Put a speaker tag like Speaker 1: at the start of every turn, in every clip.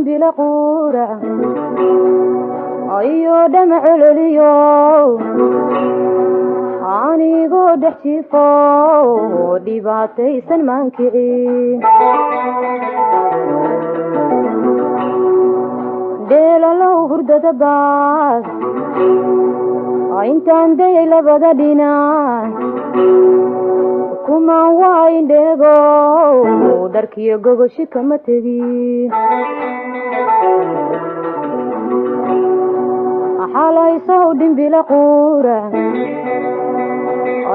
Speaker 1: بلا قورة أيو دمع اليوم anigoo dhex jiifo dhibaataysan maankicin dheelalow hurdada baas intaan dayay labada dhinac kumaan waa indheego dharkiyo gogoshi kama tegin xalaysow dhimbila quura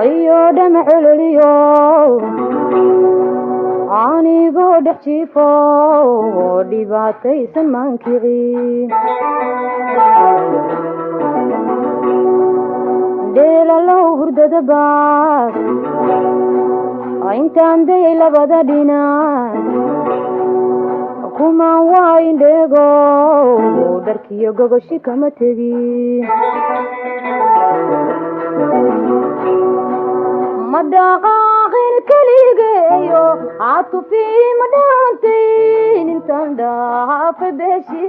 Speaker 1: ayo damac ololiyo anigoo dhex jiifo dhibaataysan maankicin dheelalow hurdada baas intaan dayay labada dhinac kumaan waa indheego dharkiyo gogoshi kama tegin madaqaaqin keligeeyo caatufii ma dhaantayn intaan dhaafa beeshi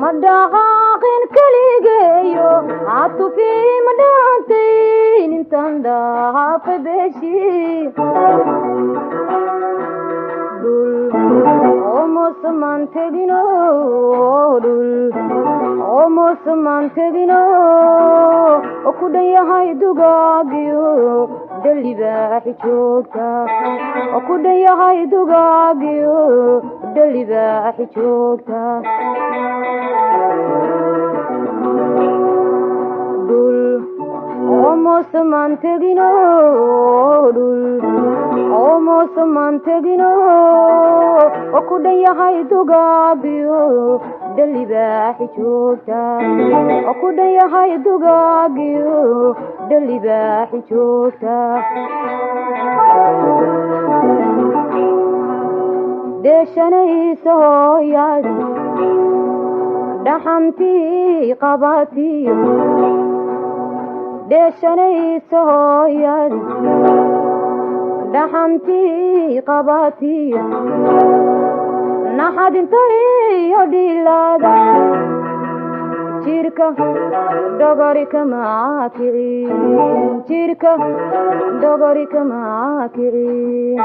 Speaker 1: madaqaaqin keligeeyo caatufii ma dhaantayn intaan dhaafa beeshi dhul oomusumaan tegino dhul oomusumaan tegino ku dhayahay dugaagiyo dhalibaaxi joogta ku dhayahay dugaagiyo dhalibaaxi joogta dhul oomusumaan tegino dhul oomusumaan tegino ku dhayahay dugaagiyo dhalibaaxi joogta ku dhayahay dugaagiyo dhalibaaxi joogta deeshanaysa hooyadi dhaxantii qabatiyo deeshanaysa hooyadi dhaxantii qabatiyo naxadintayo dhilaada jirka dogori kama kicin jirka dogori kama kicin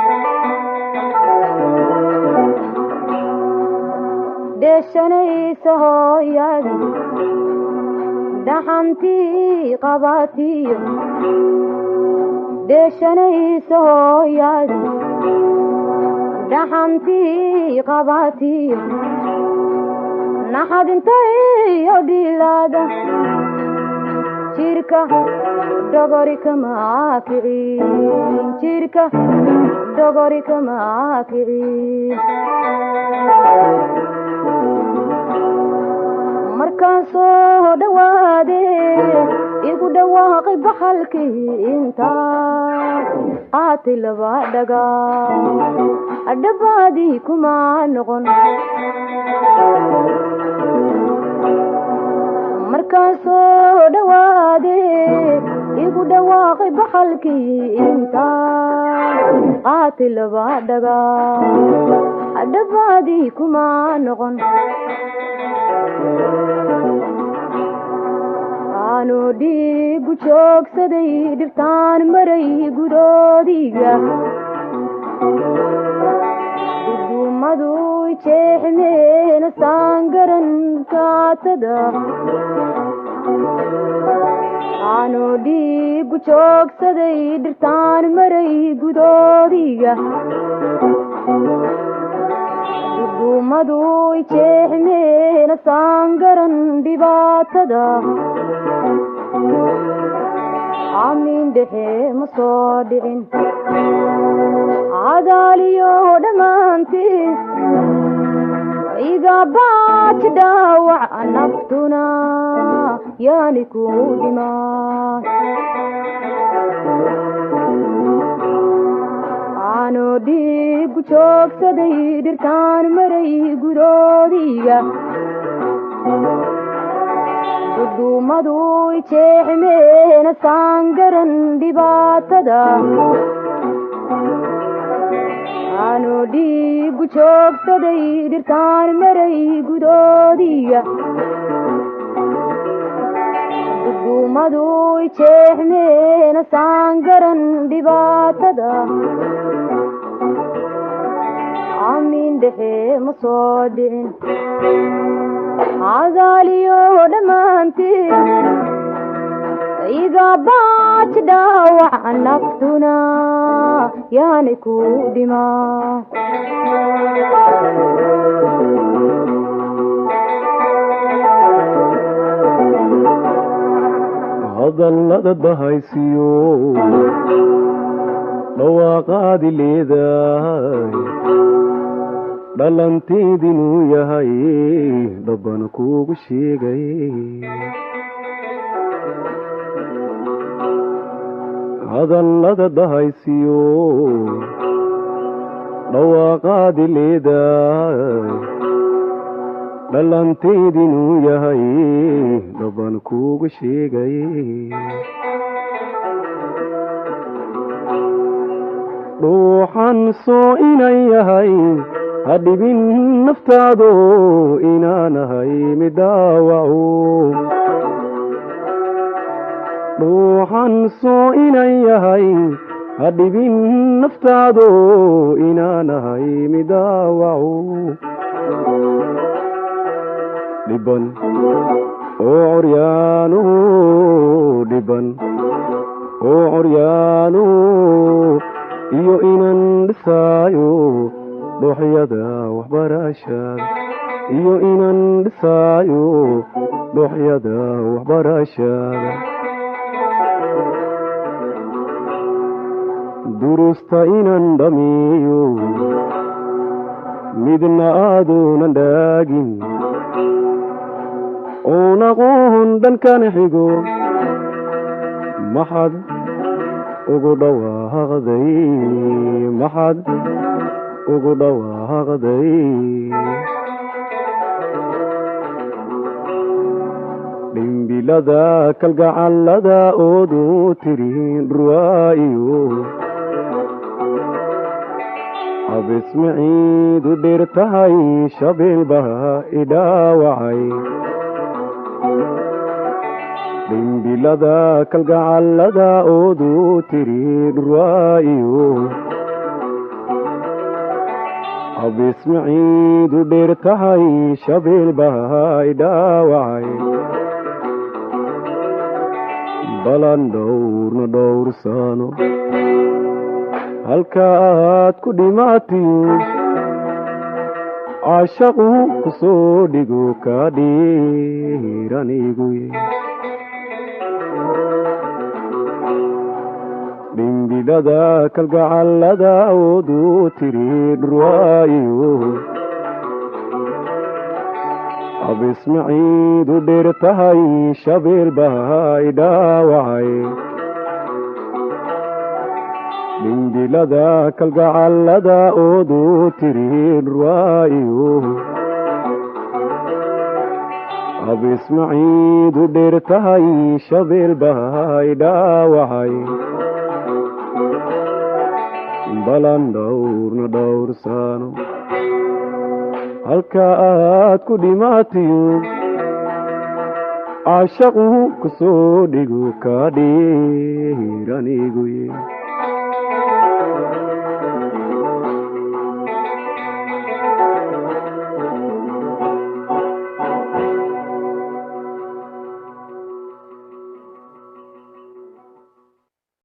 Speaker 1: deeshanaysa hooyadi dhaxantii qabatiyo deeshanaysa hooyadi dhaxantii qabatiyo naxadintayo dhilaada jirka dogori kama kicin jirka dogori kama kicin markaan soo dhawaade igu dhawaaqay baxalkii intaa qaatay laba dhagaa adhabaadii kuma noqon markaan soo dhawaade igu dhawaaqay baxalkii intaa qaatay laba dhagaa adhabaadii kuma noqon aanu dhiigu joogsaday dhirtaan maray gudoodiga duumadu jeexmeena saangaran kaatada aanu dhiigu joogsaday dhirtaan maray gudoodiga duumadu jeexmeena saangaran dhibaatada aamin dhexe ma soo dhicin cadaaliyo dhammaantiis iga baaji dhaawac naftuna yaani ku dhimaan aanu dhiigu joogsaday dhirtaan maray gudoodiga duumadu jeexmeena saangaran dhibaatada aanu dhiigu ku joogsaday dhirtaan maray gudoodiya duumadu jeexmeena saangaran dhibaatada aamin dhexe ma soo dhicin cadaaliyo dhammaantiin iga baaj dhaawac naftuna yaanay ku dhimaa
Speaker 2: hadallada bahaysiyo dhawaaqaadi leedahay dhalanteedinuu yahay dhabbana kuugu sheegay hadallada bahaysiyo dhawaaqaadi leedahay dhalanteedinuu yahay dhabbana kuugu sheegay dhuuxan soo inan yahay hadhibin naftaado inaanahay mid dhaawaco dhuuxan soo inan yahay hadhibin naftaado inaanahay mid dhaawaco dhiban oo curyaano dhiban oo curyaano iyo inan dhisaayo dhooxyada waxbarashada iyo inan dhisaayo dhooxyada waxbarashada durusta inan dhamiyo midna aadunan dhaagin oon aqoon dhankan xigo maxad ugu dhawaaqday maxad ugu dhawaaqday dhimbilada kalgacallada oodu tirin ruwaa'iyo abismaciidu dheer tahay shabeelbaha idhaawacay dhimbilada kalgacallada oodu tirin ruwaa'iyo abismaciidu dheer tahay shabeelbaha idhaawacay balan dhowrna dhowrsano halka aad ku dhimaatiyo caashaqu ku soo dhigo ka dhiiranigu dhimbilada kalgacallada oodu tirin ruwaa'iyo abismaciidu dheer tahay shabeelbaha idhaawacay dhimbilada kalgacallada oodu tirin ruwaa'iyo abismaciidu dheer tahay shabeelbaha idhaawacay balan dhowrna dhowrsano halka aad ku dhimaatiyo caashaqu ku soo dhigo ka dhiiranigu